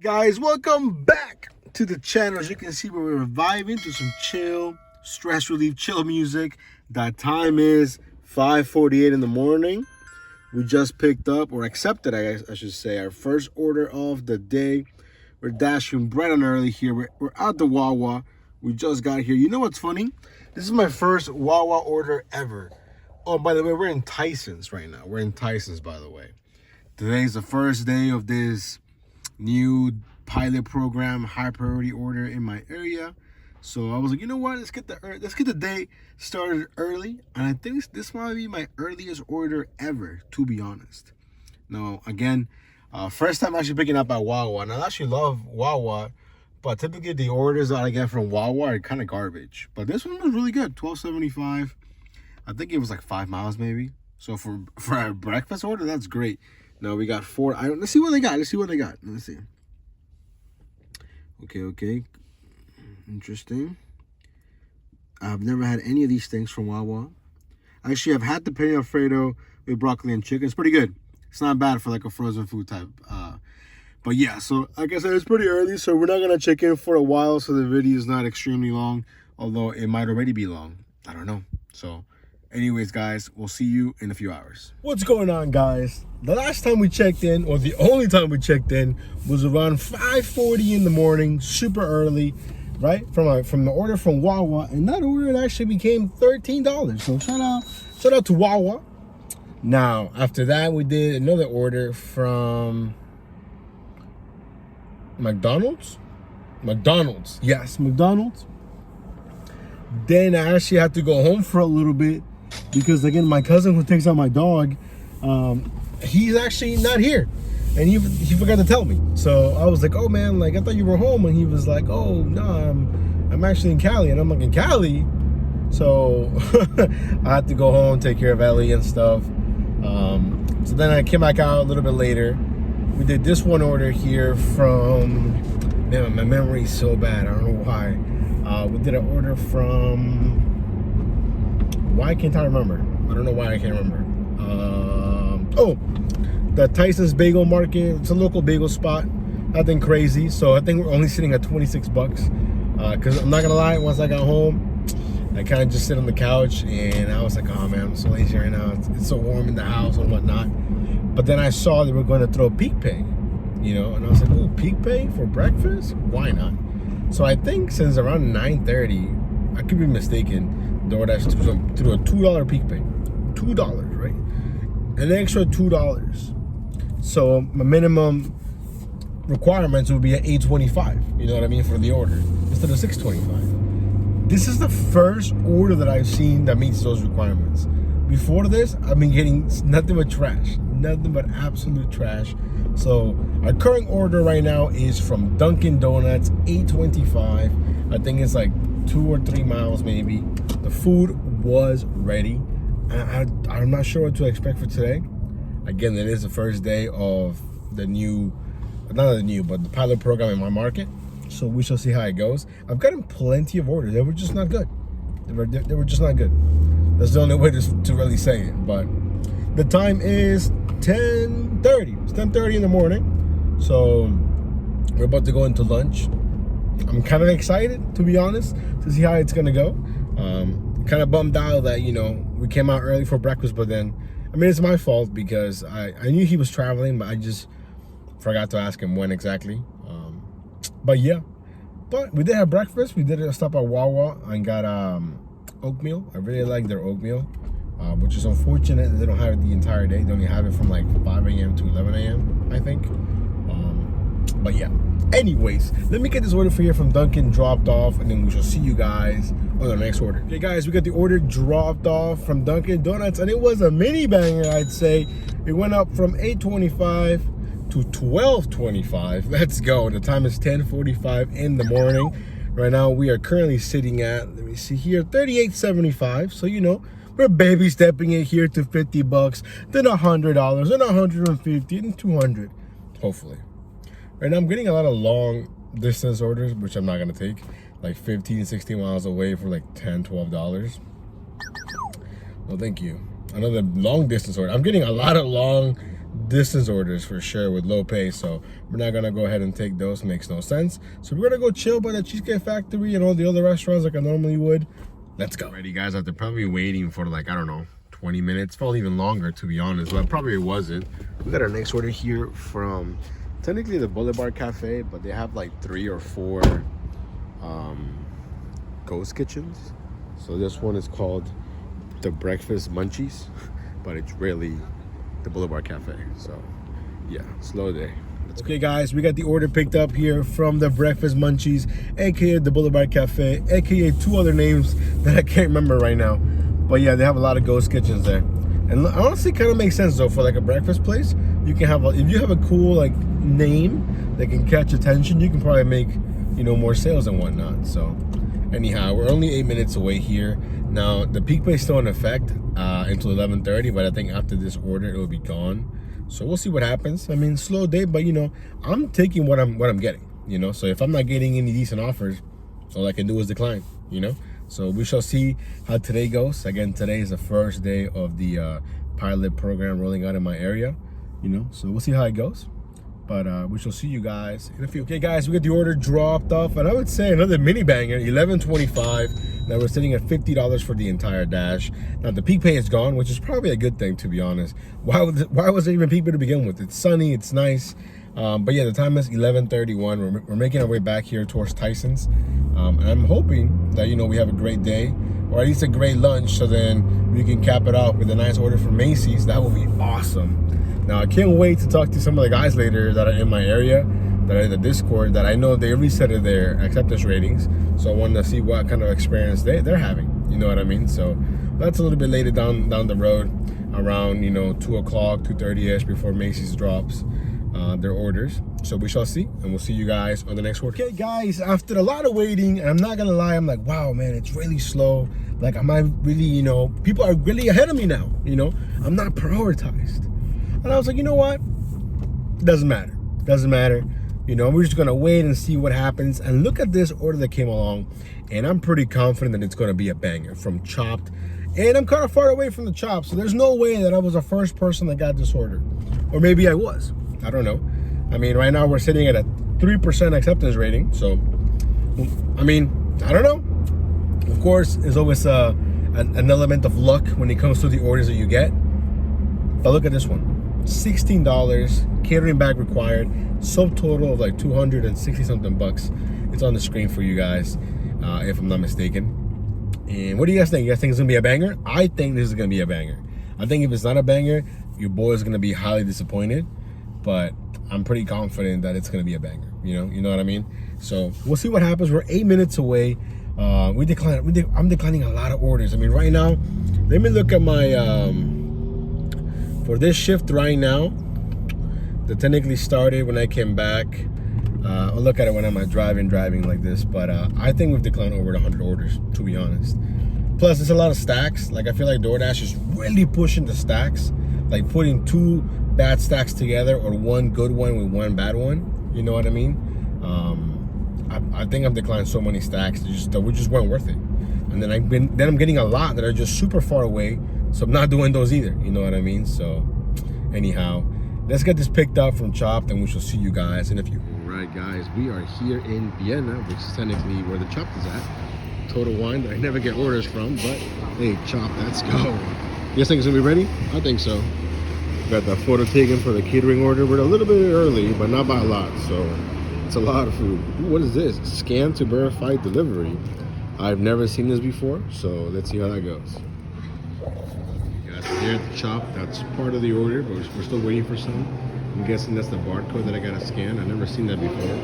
Guys, welcome back to the channel. As you can see, we're reviving to some chill, stress relief, chill music. That time is 5:48 in the morning. We just picked up, or accepted, I should say, our first order of the day. We're dashing bright and early here. We're at the Wawa. We just got here. You know what's funny? This is my first Wawa order ever. Oh, by the way, we're in Tyson's right now. We're in Tyson's, by the way. Today's the first day of this new pilot program, high priority order in my area. So I was like, you know what? Let's get the day started early. And I think this might be my earliest order ever, to be honest. Now, again, first time actually picking up at Wawa. And I actually love Wawa, but typically the orders that I get from Wawa are kind of garbage. But this one was really good, $12.75. I think it was like 5 miles maybe. So for a breakfast order, that's great. Now we got 4. Let's see what they got. Let's see. Okay. Interesting. I've never had any of these things from Wawa. Actually, I've had the penne alfredo with broccoli and chicken. It's pretty good. It's not bad for like a frozen food type. But yeah, so like I said, it's pretty early, so we're not gonna check in for a while, so the video is not extremely long, although it might already be long. I don't know. So anyways, guys, we'll see you in a few hours. What's going on, guys? The last time we checked in, or the only time we checked in, was around 5:40 in the morning, super early, right? From the order from Wawa, and that order actually became $13. So shout out to Wawa. Now, after that, we did another order from McDonald's. Yes, McDonald's. Then I actually had to go home for a little bit because, again, my cousin who takes out my dog, he's actually not here, and he forgot to tell me. So I was like, oh man, like I thought you were home, and he was like, oh no, I'm actually in Cali. And I'm like, in Cali? So I had to go home, take care of Ellie and stuff. So then I came back out a little bit later. We did this one order here from, man, my memory is so bad, I don't know why. We did an order from, why can't I remember? I don't know why I can't remember. The Tyson's Bagel Market. It's a local bagel spot. Nothing crazy. So I think we're only sitting at 26 bucks. Because I'm not going to lie, once I got home, I kind of just sit on the couch and I was like, oh man, I'm so lazy right now. It's so warm in the house and whatnot. But then I saw they were going to throw Peak Pay, you know, and I was like, oh, Peak Pay for breakfast? Why not? So I think since around 9:30, I could be mistaken, Doordash threw a $2 Peak Pay. $2, right? An extra $2. So my minimum requirements would be at $8.25, you know what I mean, for the order, instead of $6.25. This is the first order that I've seen that meets those requirements. Before this, I've been getting nothing but trash. Nothing but absolute trash. So our current order right now is from Dunkin' Donuts, $8.25. I think it's like 2 or 3 miles maybe. The food was ready. I'm not sure what to expect for today. Again, it is the first day of the the pilot program in my market. So we shall see how it goes. I've gotten plenty of orders. They were just not good. They were just not good. That's the only way to really say it. But the time is 10:30. It's 10:30 in the morning. So we're about to go into lunch. I'm kind of excited, to be honest, to see how it's gonna go. Kind of bummed out that, you know, we came out early for breakfast, but then, I mean, it's my fault because I knew he was traveling, but I just forgot to ask him when exactly. But yeah, but we did have breakfast. We did a stop at Wawa and got oatmeal. I really like their oatmeal, which is unfortunate that they don't have it the entire day. They only have it from like 5 a.m. to 11 a.m. I think. But yeah, anyways, let me get this order for you from Dunkin' dropped off, and then we shall see you guys on the next order. Okay guys, we got the order dropped off from Dunkin' Donuts, and it was a mini banger, I'd say. It went up from $8.25 to $12.25. Let's go. The time is 10:45 in the morning. Right now we are currently sitting at, let me see here, $38.75. So, you know, we're baby stepping it here to 50 bucks, then $100, then $150, and $200, hopefully. Right now I'm getting a lot of long distance orders, which I'm not gonna take, like 15, 16 miles away for like $10, $12. Well, thank you. Another long distance order. I'm getting a lot of long distance orders for sure with low pay, so we're not gonna go ahead and take those. Makes no sense. So we're gonna go chill by the Cheesecake Factory and all the other restaurants like I normally would. Let's go. Alrighty guys, after probably waiting for like, I don't know, 20 minutes, felt even longer to be honest, but probably it wasn't. We got our next order here from technically the Boulevard Cafe, but they have like 3 or 4 ghost kitchens. So this one is called the Breakfast Munchies, but it's really the Boulevard Cafe. So yeah, slow day. Okay guys, we got the order picked up here from the Breakfast Munchies, aka the Boulevard Cafe, aka 2 other names that I can't remember right now. But yeah, they have a lot of ghost kitchens there. And honestly, kind of makes sense though, for like a breakfast place. You can have, if you have a cool like name that can catch attention, you can probably make, you know, more sales and whatnot. So anyhow, we're only 8 minutes away here. Now the peak pay is still in effect until 11:30, but I think after this order it will be gone. So we'll see what happens. I mean, slow day, but you know, I'm taking what I'm getting, you know. So if I'm not getting any decent offers, all I can do is decline, you know. So we shall see how today goes. Again, today is the first day of the pilot program rolling out in my area, you know. So we'll see how it goes. But we shall see you guys in a few. Okay guys, we got the order dropped off, and I would say another mini banger, $11.25. Now we're sitting at $50 for the entire dash. Now the peak pay is gone, which is probably a good thing, to be honest. Why was it even peak pay to begin with? It's sunny, it's nice. But yeah, the time is 11:31. We're making our way back here towards Tyson's. And I'm hoping that, you know, we have a great day, or at least a great lunch, so then we can cap it off with a nice order from Macy's. That will be awesome. Now I can't wait to talk to some of the guys later that are in my area, that are in the Discord, that I know they resetted their acceptance ratings. So I wanted to see what kind of experience they're having. You know what I mean? So that's a little bit later down the road, around, you know, 2 o'clock, 2:30ish, before Macy's drops their orders. So we shall see, and we'll see you guys on the next order. Okay guys, after a lot of waiting, and I'm not gonna lie, I'm like, wow man, it's really slow. Like, am I really, you know, people are really ahead of me now, you know? I'm not prioritized. And I was like, you know what? It doesn't matter. Doesn't matter. You know, we're just gonna wait and see what happens. And look at this order that came along, and I'm pretty confident that it's gonna be a banger from Chopped. And I'm kind of far away from the Chopped, so there's no way that I was the first person that got this order. Or maybe I was. I don't know. I mean, right now we're sitting at a 3% acceptance rating. So, I mean, I don't know. Of course, there's always an element of luck when it comes to the orders that you get. But look at this one. $16, catering bag required, subtotal of like 260 something bucks. It's on the screen for you guys, if I'm not mistaken. And what do you guys think? You guys think it's gonna be a banger? I think this is gonna be a banger. I think if it's not a banger, your boy is gonna be highly disappointed. But I'm pretty confident that it's gonna be a banger. You know what I mean? So we'll see what happens. We're 8 minutes away. I'm declining a lot of orders. I mean, right now, let me look at my for this shift right now, that technically started when I came back. I'll look at it when I'm driving like this, but I think we've declined over 100 orders, to be honest. Plus, it's a lot of stacks. Like, I feel like DoorDash is really pushing the stacks, like putting 2 bad stacks together, or 1 good one with 1 bad one. You know what I mean? I think I've declined so many stacks that just weren't worth it. And then I'm getting a lot that are just super far away, so I'm not doing those either. You know what I mean? So anyhow, let's get this picked up from Chopped, and we shall see you guys in a few. All right, guys, we are here in Vienna, which is technically where the Chopped is at. Total Wine that I never get orders from, but hey, Chopped, let's go. You guys think it's gonna be ready? I think so. Got the photo taken for the catering order. We're a little bit early, but not by a lot, so it's a lot of food. Ooh, what is this? Scan to verify delivery. I've never seen this before, so let's see how that goes. You guys are here at the Chopped. That's part of the order, but we're still waiting for some. I'm guessing that's the barcode that I gotta scan. I've never seen that before.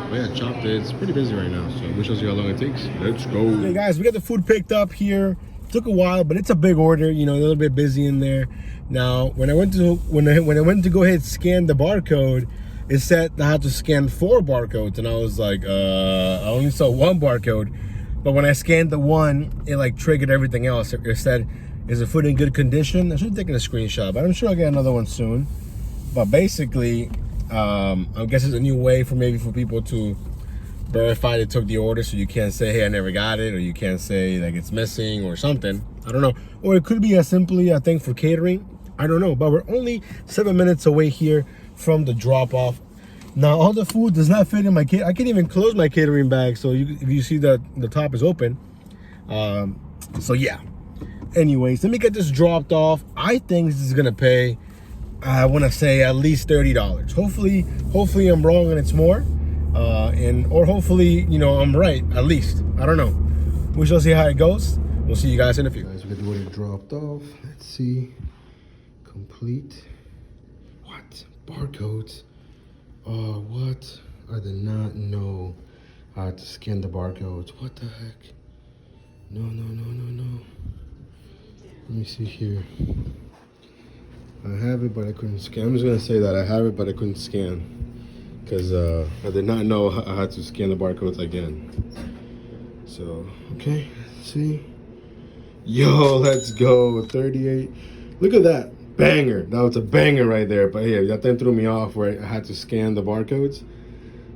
But yeah, Chopped is pretty busy right now, so we shall see how long it takes. Let's go. Okay, guys, we got the food picked up here. Took a while, but it's a big order. You know, a little bit busy in there. Now, when I went to go ahead and scan the barcode, it said I had to scan 4 barcodes, and I was like, I only saw 1 barcode. But when I scanned the one, it like triggered everything else. It said, "Is the food in good condition?" I should have taken a screenshot, but I'm sure I'll get another one soon. But basically, I guess it's a new way for people to verify they took the order, so you can't say, "Hey, I never got it," or you can't say like it's missing or something. I don't know. Or it could be as simply, I think, for catering. I don't know, but we're only 7 minutes away here from the drop-off. Now, all the food does not fit in my kit. I can't even close my catering bag, so if you see that the top is open. So yeah. Anyways, let me get this dropped off. I think this is gonna pay, I want to say at least $30. Hopefully I'm wrong and it's more, or hopefully, you know, I'm right at least. I don't know. We shall see how it goes. We'll see you guys in a few. Guys, we got the order dropped off. Let's see. Complete. What? Barcodes. Oh, what? I did not know how to scan the barcodes. What the heck? No. Let me see here. I have it, but I couldn't scan. I'm just gonna say that I have it, but I couldn't scan because I did not know I had to scan the barcodes again. So, okay, let's see. Yo, let's go. 38. Look at that. Banger. That was a banger right there. But yeah, that thing threw me off where I had to scan the barcodes.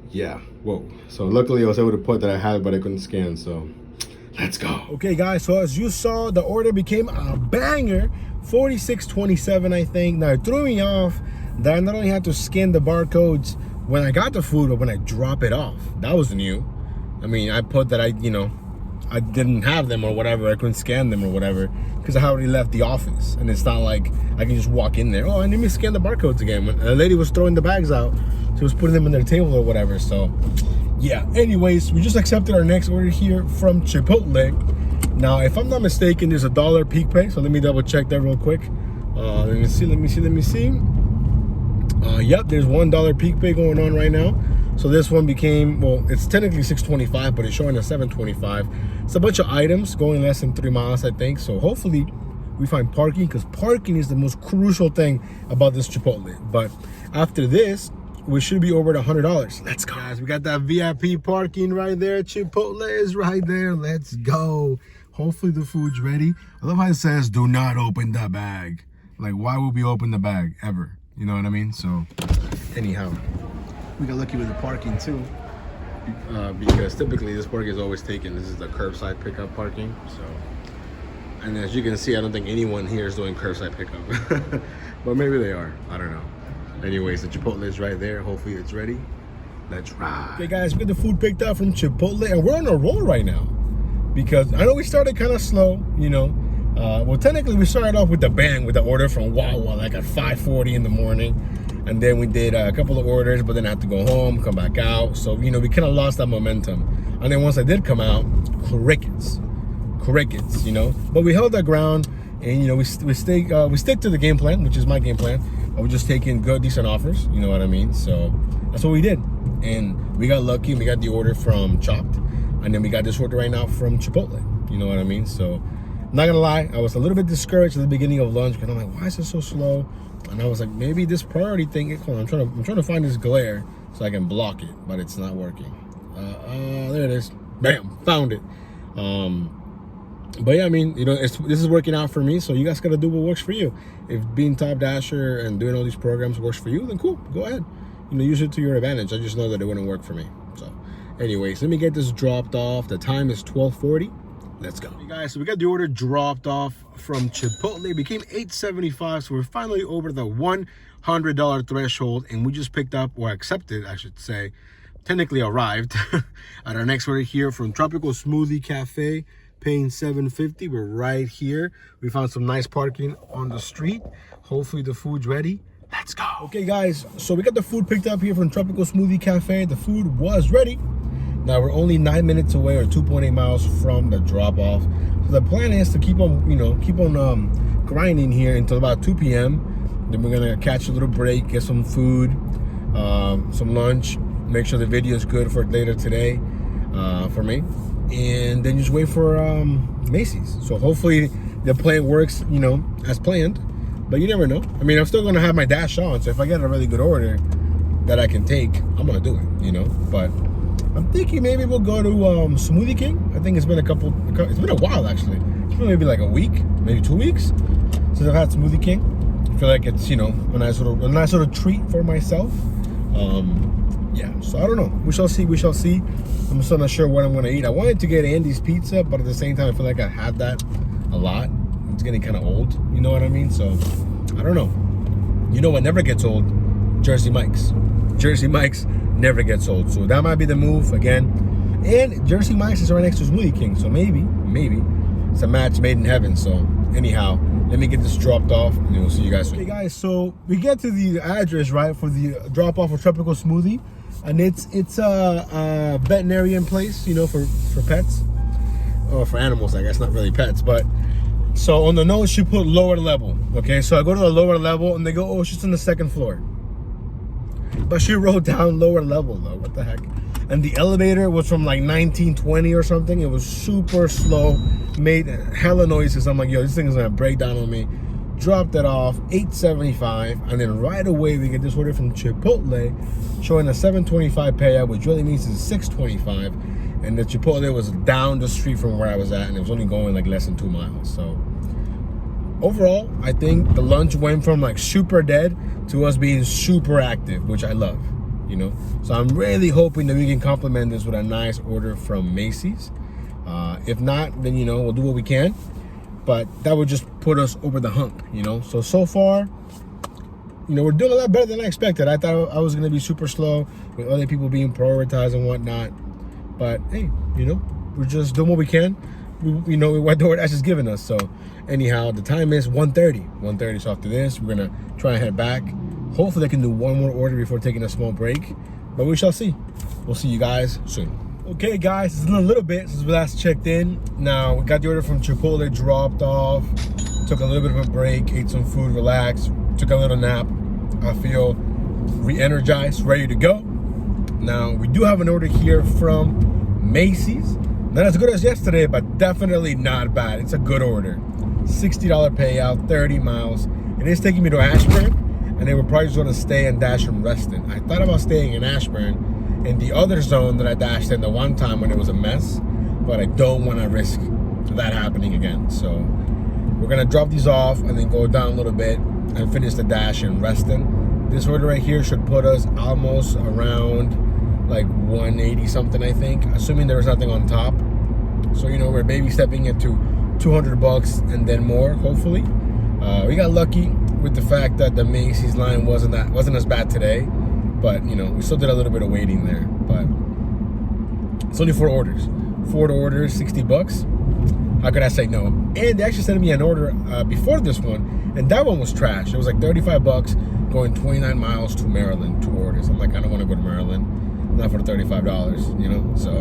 Yeah, whoa. So luckily I was able to put that I had, but I couldn't scan, so let's go. Okay, guys, so as you saw, the order became a banger. 46.27, I think. Now, it threw me off that I not only had to scan the barcodes when I got the food, but when I drop it off. That was new. I mean, I put that I didn't have them or whatever. I couldn't scan them or whatever because I already left the office. And it's not like I can just walk in there. Oh, I need me to scan the barcodes again. When a lady was throwing the bags out, she was putting them on their table or whatever. So, yeah. Anyways, we just accepted our next order here from Chipotle. Now, if I'm not mistaken, there's $1 peak pay. So let me double check that real quick. Let me see. Yep, there's $1 peak pay going on right now. So this one became, well, it's technically $6.25, but it's showing a $7.25. It's a bunch of items going less than 3 miles, I think. So hopefully we find parking, because parking is the most crucial thing about this Chipotle. But after this, we should be over $100. Let's go. Guys, we got that VIP parking right there. Chipotle is right there. Let's go. Hopefully the food's ready. I love how it says, do not open the bag. Like, why would we open the bag ever? You know what I mean? So anyhow, we got lucky with the parking too, because typically this parking is always taken. This is the curbside pickup parking. So, and as you can see, I don't think anyone here is doing curbside pickup, but maybe they are. I don't know. Anyways, the Chipotle is right there. Hopefully it's ready. Let's ride. Okay, guys, we got the food picked up from Chipotle, and we're on a roll right now. Because I know we started kind of slow, you know. Well, technically we started off with the bang with the order from Wawa, like at 5:40 in the morning. And then we did a couple of orders, but then I had to go home, come back out. So, you know, we kind of lost that momentum. And then once I did come out, crickets, you know. But we held our ground, and, you know, we stick to the game plan, which is my game plan. We're just taking good, decent offers, you know what I mean? So that's what we did. And we got lucky, and we got the order from Chopped. And then we got this order right now from Chipotle, you know what I mean? So I'm not gonna lie, I was a little bit discouraged at the beginning of lunch because I'm like, why is it so slow? And I was like, maybe this priority thing, hold on, I'm trying to find this glare so I can block it, but it's not working. There it is. Bam, found it. But yeah, I mean, you know, this is working out for me, so you guys gotta do what works for you. If being Top Dasher and doing all these programs works for you, then cool, go ahead. You know, use it to your advantage. I just know that it wouldn't work for me. So anyways, let me get this dropped off. The time is 12:40. Let's go. Hey guys, so we got the order dropped off from Chipotle. It became $8.75, so we're finally over the $100 threshold, and we just picked up, or accepted, I should say, technically arrived at our next order here from Tropical Smoothie Cafe, paying $7.50. We're right here. We found some nice parking on the street. Hopefully the food's ready. Let's go. Okay guys, so we got the food picked up here from Tropical Smoothie Cafe. The food was ready. Now we're only 9 minutes away, or 2.8 miles from the drop off. So the plan is to keep on, grinding here until about 2 p.m. Then we're gonna catch a little break, get some food, some lunch, make sure the video is good for later today for me, and then just wait for Macy's. So hopefully the plan works, you know, as planned. But you never know. I mean, I'm still gonna have my dash on, so if I get a really good order that I can take, I'm gonna do it, you know. But I'm thinking maybe we'll go to Smoothie King. I think it's been a while actually. It's been maybe like a week, maybe 2 weeks since I've had Smoothie King. I feel like it's, you know, a nice little treat for myself. Yeah, so I don't know. We shall see. I'm still not sure what I'm gonna eat. I wanted to get Andy's pizza, but at the same time, I feel like I had that a lot. It's getting kind of old, you know what I mean? So I don't know. You know what never gets old? Jersey Mike's. Jersey Mike's never gets old. So that might be the move again. And Jersey Mike's is right next to Smoothie King. So maybe it's a match made in heaven. So anyhow, let me get this dropped off and then we'll see you guys soon. Okay guys, so we get to the address, right, for the drop off of Tropical Smoothie. And it's a veterinarian place, you know, for pets. Or for animals, I guess, not really pets. But so on the note, she put lower level. Okay, so I go to the lower level and they go, oh, she's on the 2nd floor. But she wrote down lower level though, what the heck? And the elevator was from like 1920 or something. It was super slow, made hella noises. I'm like, yo, this thing is gonna break down on me. Dropped it off, $8.75, and then right away we get this order from Chipotle showing a $7.25 payout, which really means it's $6.25. And the Chipotle was down the street from where I was at, and it was only going like less than 2 miles. So overall, I think the lunch went from like super dead to us being super active, which I love, you know. So I'm really hoping that we can complement this with a nice order from Macy's. If not, then, you know, we'll do what we can. But that would just put us over the hump, you know. So far, you know, we're doing a lot better than I expected. I thought I was going to be super slow with other people being prioritized and whatnot. But hey, you know, we're just doing what we can. We know what DoorDash is giving us. So anyhow, the time is 1:30. 1:30. So after this, we're going to try and head back. Hopefully I can do one more order before taking a small break. But we shall see. We'll see you guys soon. Okay guys, it's been a little bit since we last checked in. Now we got the order from Chipotle dropped off, took a little bit of a break, ate some food, relaxed, took a little nap. I feel re-energized, ready to go. Now we do have an order here from Macy's. Not as good as yesterday, but definitely not bad. It's a good order. $60 payout, 30 miles. It is taking me to Ashburn, and they were probably just gonna stay in Dash and Reston. I thought about staying in Ashburn in the other zone that I dashed in the one time when it was a mess, but I don't want to risk that happening again. So we're gonna drop these off and then go down a little bit and finish the dash in Reston. This order right here should put us almost around like 180 something, I think, assuming there was nothing on top. So, you know, we're baby stepping it to $200 and then more, hopefully. We got lucky with the fact that the Macy's line wasn't as bad today. But, you know, we still did a little bit of waiting there. But it's only 4 orders. 4 orders, $60. How could I say no? And they actually sent me an order before this one, and that one was trash. It was like $35 going 29 miles to Maryland, 2 orders. I'm like, I don't want to go to Maryland, not for the $35, you know? So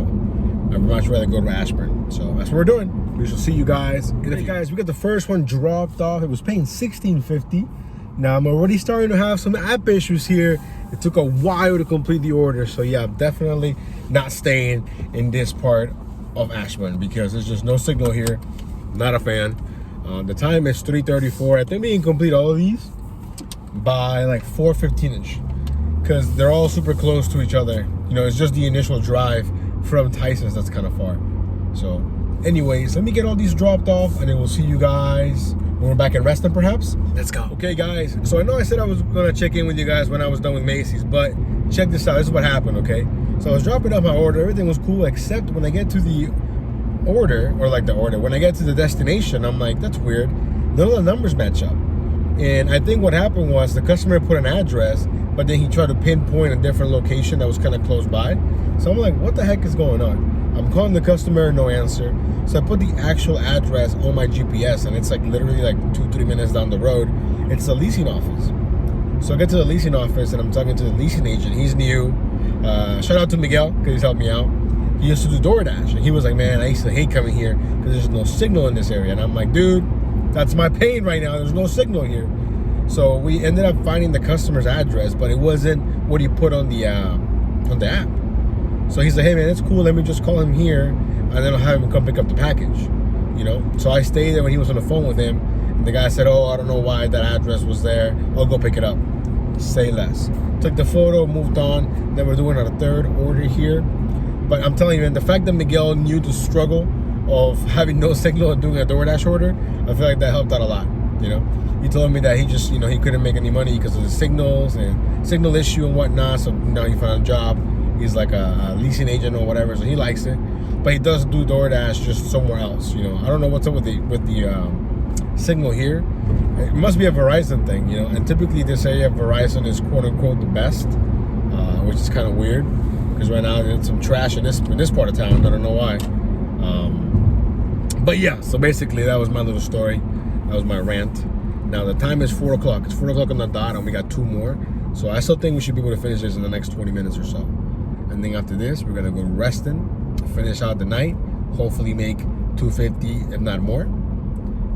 I'd much rather go to Ashburn. So that's what we're doing. We shall see you guys in a few. Guys, we got the first one dropped off. It was paying $16.50. Now I'm already starting to have some app issues here. It took a while to complete the order. So yeah, I'm definitely not staying in this part of Ashburn because there's just no signal here. Not a fan. The time is 3:34. I think we can complete all of these by like 4:15ish because they're all super close to each other. You know, it's just the initial drive from Tyson's that's kind of far. So anyways, let me get all these dropped off and then we'll see you guys when we're back in Reston, perhaps. Let's go. Okay guys, so I know I said I was gonna check in with you guys when I was done with Macy's, but check this out. This is what happened, okay? So I was dropping off my order, everything was cool, except when I get to the order, or like the order, when I get to the destination, I'm like, that's weird. None of the numbers match up. And I think what happened was the customer put an address, but then he tried to pinpoint a different location that was kind of close by. So I'm like, what the heck is going on? I'm calling the customer, no answer. So I put the actual address on my GPS, and it's like literally like 2-3 minutes down the road. It's the leasing office. So I get to the leasing office and I'm talking to the leasing agent. He's new. Shout out to Miguel because he's helped me out. He used to do Doordash, and he was like, man, I used to hate coming here because there's no signal in this area. And I'm like, dude, that's my pain right now. There's no signal here. So we ended up finding the customer's address, but it wasn't what he put on the app. So he's like, hey man, it's cool. Let me just call him here, and then I'll have him come pick up the package. You know. So I stayed there when he was on the phone with him, and the guy said, oh, I don't know why that address was there. I'll go pick it up. Say less. Took the photo, moved on. Then we're doing our 3rd order here. But I'm telling you, man, the fact that Miguel knew the struggle of having no signal and doing a DoorDash order, I feel like that helped out a lot, you know? He told me that he just, you know, he couldn't make any money because of the signals and signal issue and whatnot, so now he found a job. He's like a leasing agent or whatever, so he likes it. But he does do DoorDash just somewhere else, you know? I don't know what's up with the signal here. It must be a Verizon thing, you know. And typically they say Verizon is quote unquote the best, which is kind of weird because right now there's some trash in this part of town. I don't know why. But yeah, so basically that was my little story. That was my rant. Now the time is 4 o'clock. It's 4 o'clock on the dot, and we got 2 more. So I still think we should be able to finish this in the next 20 minutes or so. And then after this, we're gonna go to Reston, finish out the night, hopefully make $250, if not more.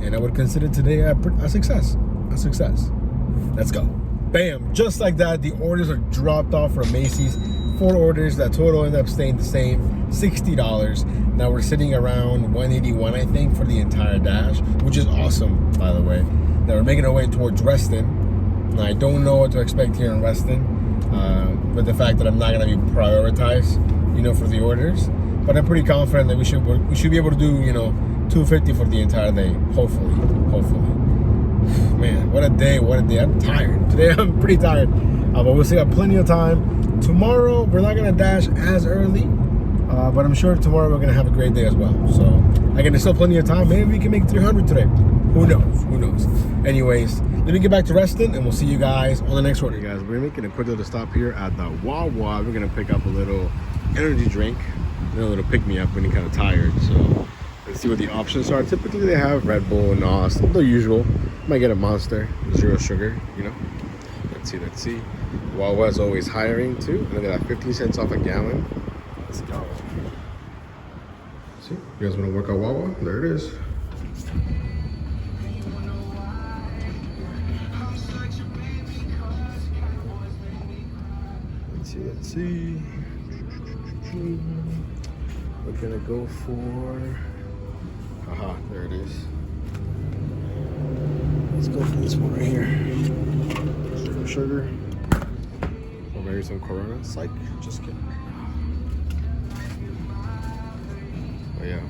And I would consider today a success. A success. Let's go. Bam! Just like that, the orders are dropped off from Macy's. 4 orders. That total ended up staying the same, $60. Now we're sitting around 181, I think, for the entire dash, which is awesome, by the way. Now we're making our way towards Reston. Now I don't know what to expect here in Reston, with the fact that I'm not gonna be prioritized, you know, for the orders. But I'm pretty confident that we should be able to do, you know, $250 for the entire day. Hopefully. Man, what a day! I'm tired. Today I'm pretty tired. But we'll still have plenty of time. Tomorrow we're not gonna dash as early, but I'm sure tomorrow we're gonna have a great day as well. So again, there's still plenty of time. Maybe we can make 300 today. Who knows? Anyways, let me get back to Reston and we'll see you guys on the next order. Hey guys, we're making a quick little stop here at the Wawa. We're gonna pick up a little energy drink, a little pick me up when you're kind of tired. So let's see what the options are. Typically they have Red Bull, NOS, the usual. Might get a Monster, 0 sugar, you know. Let's see. Wawa's always hiring too. Look at that, 15 cents off a gallon. Let's go. See, you guys want to work out Wawa? There it is. Let's see. We're gonna go for. Haha, there it is. Let's go for this one right here. Zero sugar. Or maybe some Corona. Psych. Just kidding. Oh yeah.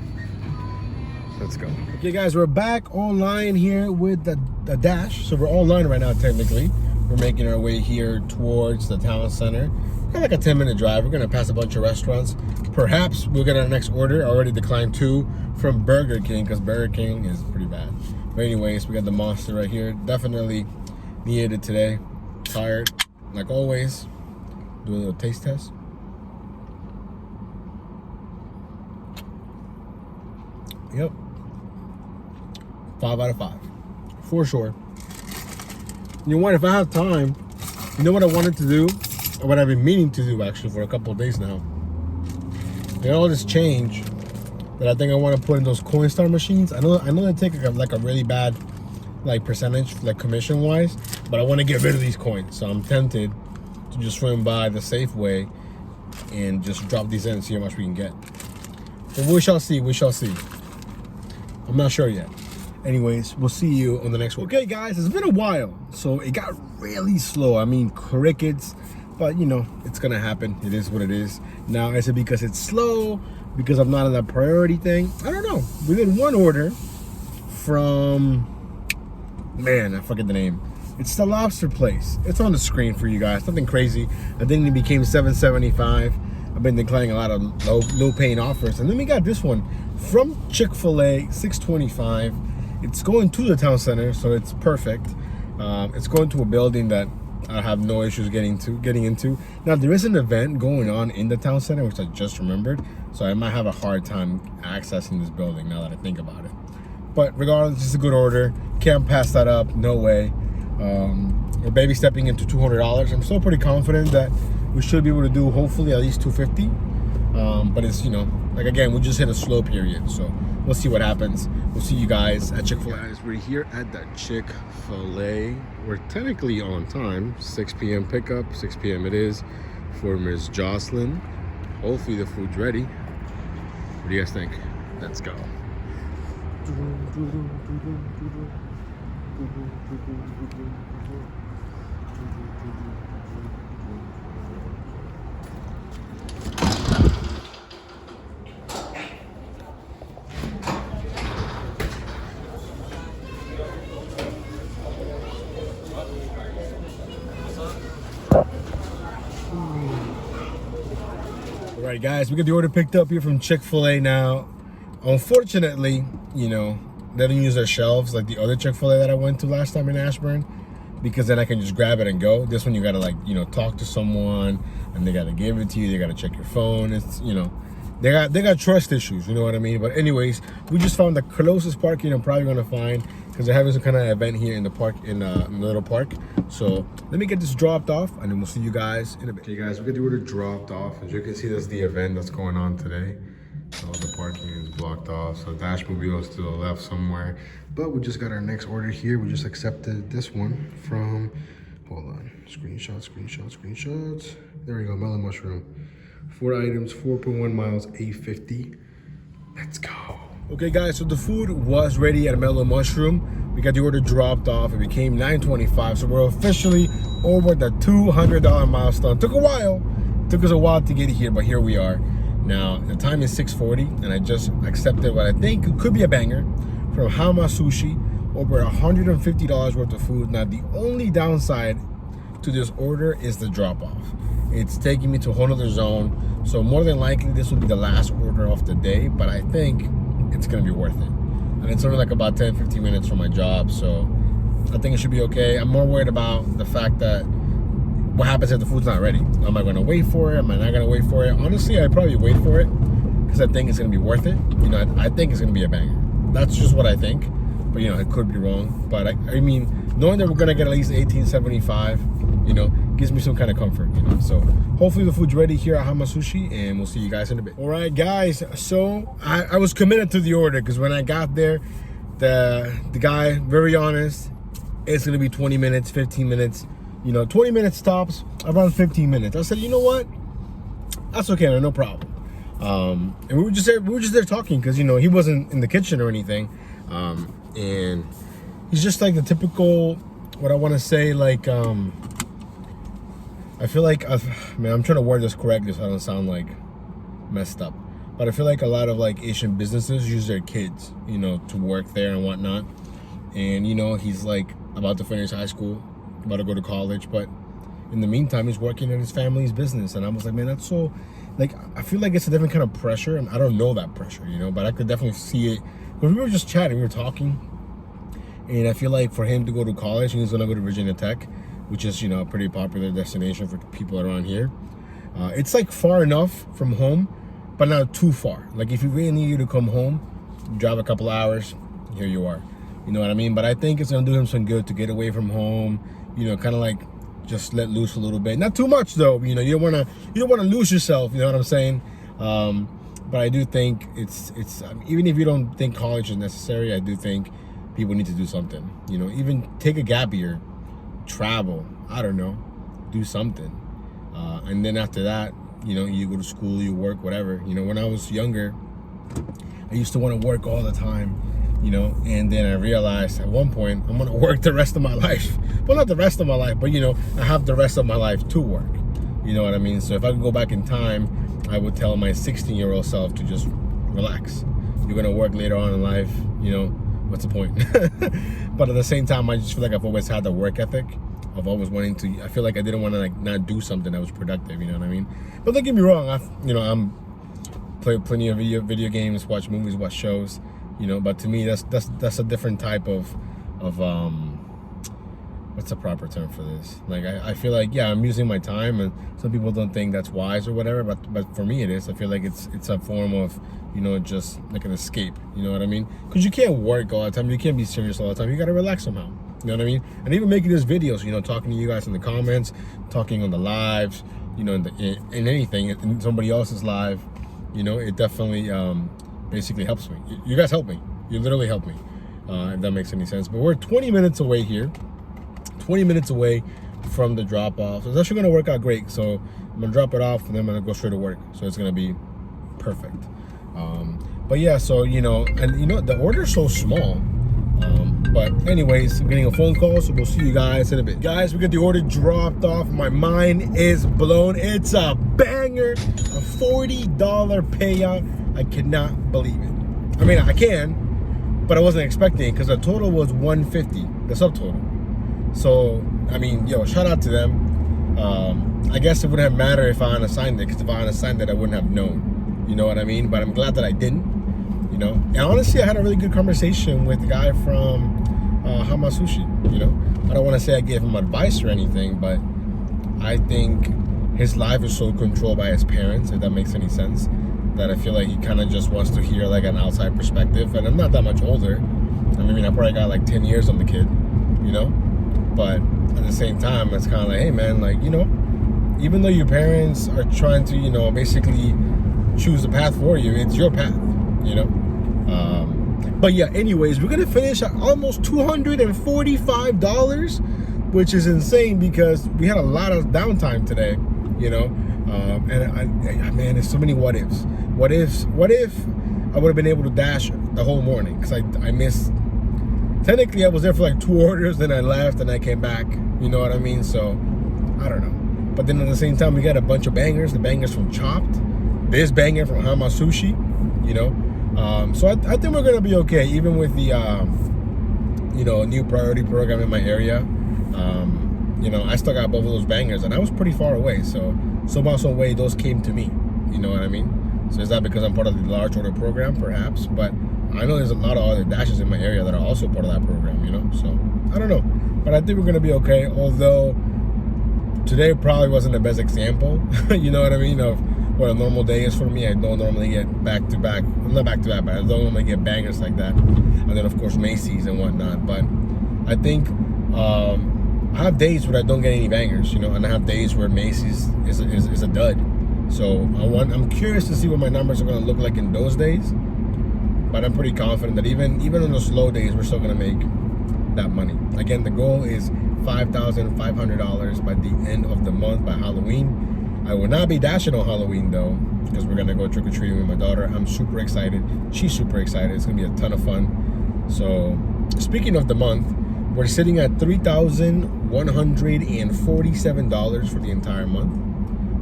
Let's go. Okay guys, we're back online here with the dash. So we're online right now technically. We're making our way here towards the town center. We've got like a 10-minute drive. We're gonna pass a bunch of restaurants. Perhaps we'll get our next order. I already declined 2 from Burger King because Burger King is pretty bad. But anyways, we got the Monster right here. Definitely needed it today. Tired, like always. Do a little taste test. Yep. 5 out of 5. For sure. You know what, if I have time, you know what I wanted to do? Or what I've been meaning to do actually for a couple of days now. They all this change that I think I want to put in those Coinstar machines. I know they take like a really bad like percentage, like commission wise, but I want to get rid of these coins. So I'm tempted to just swim by the Safeway and just drop these in and see how much we can get. But we shall see. I'm not sure yet. Anyways, we'll see you on the next one. Okay guys, it's been a while, so it got really slow. I mean, crickets, but you know, it's gonna happen. It is what it is. Now, is it because it's slow? Because I'm not in that priority thing? I don't know. We did one order from, man, I forget the name. It's the lobster place. It's on the screen for you guys. Nothing crazy. I think it became $7.75. I've been declining a lot of low paying offers. And then we got this one from Chick-fil-A, $6.25. It's going to the town center, so it's perfect. It's going to a building that I have no issues getting into. Now there is an event going on in the town center, which I just remembered, so I might have a hard time accessing this building now that I think about it. But regardless, it's a good order. Can't pass that up, no way. We're baby stepping into $200. I'm still pretty confident that we should be able to do hopefully at least $250. But it's, you know, like again, we just hit a slow period, so we'll see what happens. We'll see you guys at Chick-fil-A. Guys, we're here at the Chick-fil-A. We're technically on time. 6 p.m. pickup. 6 p.m. it is for Ms. Jocelyn. Hopefully the food's ready. What do you guys think? Let's go. All right, guys, we got the order picked up here from Chick-fil-A now. Unfortunately, you know, they don't use their shelves like the other Chick-fil-A that I went to last time in Ashburn, because then I can just grab it and go. This one you gotta like, you know, talk to someone and they gotta give it to you. They gotta check your phone. It's, you know, they got trust issues, you know what I mean? But anyways, we just found the closest parking I'm probably gonna find, because they're having some kind of event here in the park, in the little park. So let me get this dropped off and then we'll see you guys in a bit. Okay guys, we got the order dropped off. As you can see, that's the event that's going on today. All the parking is blocked off, so Dash Mobile is to the left somewhere. But we just got our next order here. We just accepted this one from, hold on, screenshots. There we go, melon mushroom. 4 items, 4.1 miles, $8.50. Let's go. Okay guys, so the food was ready at Mellow Mushroom. We got the order dropped off. It became $9.25, so we're officially over the $200 milestone. Took a while. Took us a while to get here, but here we are. Now, the time is 6:40, and I just accepted what I think could be a banger from Hama Sushi. Over $150 worth of food. Now, the only downside to this order is the drop-off. It's taking me to a whole other zone, so more than likely this will be the last order of the day, but I think it's gonna be worth it. And it's only like about 10-15 minutes from my job, so I think it should be okay. I'm more worried about the fact that what happens if the food's not ready. Am I gonna wait for it? Am I not gonna wait for it? Honestly, I'd probably wait for it, because I think it's gonna be worth it. You know, I think it's gonna be a banger. That's just what I think, but you know, I could be wrong. But I mean, knowing that we're gonna get at least $18.75, you know, gives me some kind of comfort, you know. So hopefully the food's ready here at Hama Sushi, and we'll see you guys in a bit. All right guys, so I was committed to the order, because when I got there, the guy, very honest, it's gonna be 20 minutes, 15 minutes, you know, 20 minutes stops, around 15 minutes. I said, you know what, that's okay, man, no problem. And we were just there talking, because you know, he wasn't in the kitchen or anything, and he's just like the typical, what I want to say, like I feel like, man, I'm trying to word this correctly so I don't sound like messed up, but I feel like a lot of like Asian businesses use their kids, you know, to work there and whatnot. And you know, he's like about to finish high school, about to go to college, but in the meantime he's working in his family's business. And I was like, man, that's so, like, I feel like it's a different kind of pressure, and I don't know that pressure, you know, but I could definitely see it, because we were just chatting, we were talking, and I feel like for him to go to college, he's gonna go to Virginia Tech, which is, you know, a pretty popular destination for people around here. It's like far enough from home, but not too far. Like if you really need to come home, drive a couple hours, here you are. You know what I mean? But I think it's gonna do him some good to get away from home, you know, kind of like just let loose a little bit. Not too much though, you know, you don't wanna lose yourself, you know what I'm saying? But I do think it's even if you don't think college is necessary, I do think people need to do something. You know, even take a gap year, travel, I don't know, do something. And then after that, you know, you go to school, you work, whatever. You know, when I was younger, I used to want to work all the time, you know, and then I realized at one point I'm gonna work the rest of my life. Well, not the rest of my life, but you know, I have the rest of my life to work. You know what I mean? So if I could go back in time, I would tell my 16-year-old self to just relax. You're gonna work later on in life, you know, what's the point? But at the same time, I just feel like I've always had the work ethic. I've always wanting to, I feel like I didn't want to like not do something that was productive, you know what I mean? But don't get me wrong, I'm play plenty of video games, watch movies, watch shows, you know, but to me that's a different type of what's the proper term for this? Like I feel like, yeah, I'm using my time, and some people don't think that's wise or whatever, but for me it is. I feel like it's a form of, you know, just like an escape, you know what I mean? Because you can't work all the time, you can't be serious all the time, you gotta relax somehow. You know what I mean? And even making these videos, you know, talking to you guys in the comments, talking on the lives, you know, in anything, in somebody else's live, you know, it definitely basically helps me. You guys help me. You literally help me, if that makes any sense. But we're 20 minutes away here, 20 minutes away from the drop off. So it's actually gonna work out great. So I'm gonna drop it off and then I'm gonna go straight to work. So it's gonna be perfect. But yeah, so, you know, and you know, the order's so small. But anyways, I'm getting a phone call, so we'll see you guys in a bit. Guys, we got the order dropped off. My mind is blown. It's a banger, a $40 payout. I cannot believe it. I mean, I can, but I wasn't expecting it, because the total was $150, the subtotal. So, I mean, yo, shout out to them. I guess it wouldn't have mattered if I unassigned it, because if I unassigned it, I wouldn't have known. You know what I mean? But I'm glad that I didn't. You know. And honestly, I had a really good conversation with the guy from Sushi, you know. I don't want to say I gave him advice or anything, but I think his life is so controlled by his parents, if that makes any sense, that I feel like he kind of just wants to hear like an outside perspective. And I'm not that much older. I mean, I probably got like 10 years on the kid, you know. But at the same time, it's kind of like, hey man, like, you know, even though your parents are trying to, you know, basically choose the path for you, it's your path, you know. But yeah, anyways, we're gonna finish at almost $245, which is insane because we had a lot of downtime today, you know. And man, there's so many what ifs. What if I would have been able to dash the whole morning? Because I missed. Technically, I was there for like 2 orders, then I left and I came back. You know what I mean? So I don't know. But then at the same time, we got a bunch of bangers. The bangers from Chopped, this banger from Sushi, you know. So I think we're gonna be okay, even with the you know, new priority program in my area. You know, I still got both of those bangers, and I was pretty far away. So somehow, some way, those came to me. You know what I mean? So is that because I'm part of the large order program? Perhaps, but I know there's a lot of other dashes in my area that are also part of that program. You know, so I don't know, but I think we're gonna be okay. Although today probably wasn't the best example. You know what I mean? Of what a normal day is for me. I don't normally get back to back. I'm not back to back, but I don't normally get bangers like that. And then of course Macy's and whatnot. But I think I have days where I don't get any bangers, you know, and I have days where Macy's is a dud. So I'm curious to see what my numbers are going to look like in those days. But I'm pretty confident that even on the slow days, we're still going to make that money. Again, the goal is $5,500 by the end of the month, by Halloween. I will not be dashing on Halloween though, because we're gonna go trick-or-treating with my daughter. I'm super excited. She's super excited. It's gonna be a ton of fun. So speaking of the month, we're sitting at $3,147 for the entire month.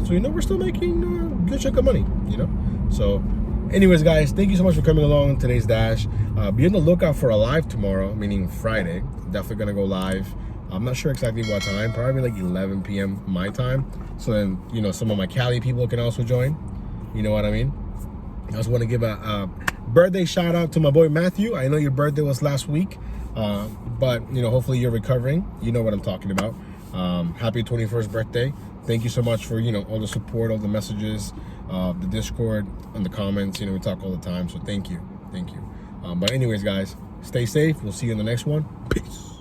So, you know, we're still making a good chunk of money, you know. So anyways, guys, thank you so much for coming along on today's dash. Be on the lookout for a live tomorrow, meaning Friday. Definitely gonna go live. I'm not sure exactly what time, probably like 11 p.m. my time. So then, you know, some of my Cali people can also join. You know what I mean? I just want to give a birthday shout out to my boy Matthew. I know your birthday was last week, but, you know, hopefully you're recovering. You know what I'm talking about. Happy 21st birthday. Thank you so much for, you know, all the support, all the messages, the Discord, and the comments. You know, we talk all the time. So thank you. Thank you. But anyways, guys, stay safe. We'll see you in the next one. Peace.